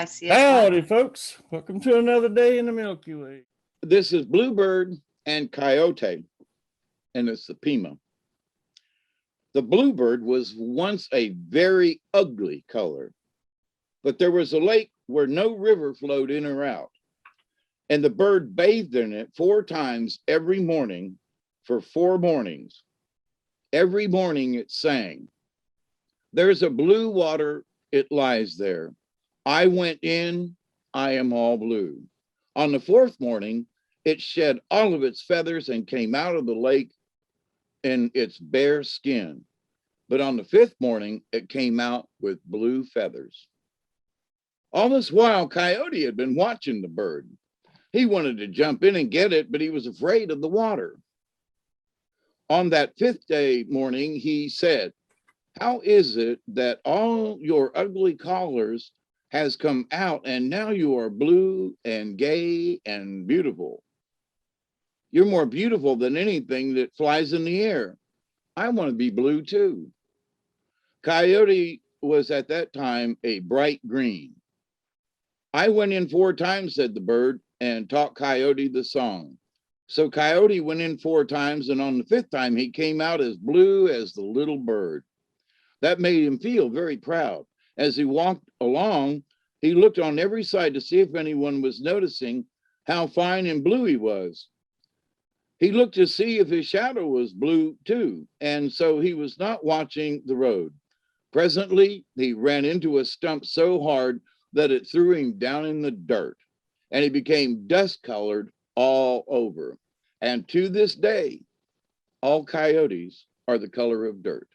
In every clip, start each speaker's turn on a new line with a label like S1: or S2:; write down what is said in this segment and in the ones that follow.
S1: Yes, yes.
S2: Howdy, folks. Welcome to another day in the Milky Way.
S3: This is Bluebird and Coyote, and it's the Pima. The bluebird was once a very ugly color, but there was a lake where no river flowed in or out, and the bird bathed in it 4 times every morning for 4 mornings. Every morning it sang, "There's a blue water, it lies there. I went in, I am all blue." On the 4th morning, it shed all of its feathers and came out of the lake in its bare skin. But on the 5th morning, it came out with blue feathers. All this while, Coyote had been watching the bird. He wanted to jump in and get it, but he was afraid of the water. On that 5th day morning, he said, "How is it that all your ugly colors has come out and now you are blue and gay and beautiful? You're more beautiful than anything that flies in the air. I want to be blue too." Coyote was at that time a bright green. "I went in 4 times," said the bird, and taught Coyote the song. So Coyote went in 4 times, and on the 5th time, he came out as blue as the little bird. That made him feel very proud. As he walked along, he looked on every side to see if anyone was noticing how fine and blue he was. He looked to see if his shadow was blue too, and so he was not watching the road. Presently, he ran into a stump so hard that it threw him down in the dirt, and he became dust-colored all over. And to this day, all coyotes are the color of dirt.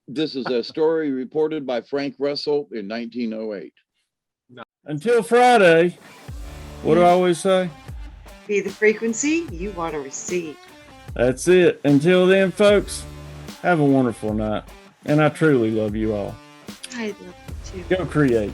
S3: This is a story reported by Frank Russell in 1908.
S2: Until Friday, what do I always say?
S1: Be the frequency you want to receive.
S2: That's it. Until then, folks, have a wonderful night. And I truly love you all.
S1: I love you too.
S2: Go create.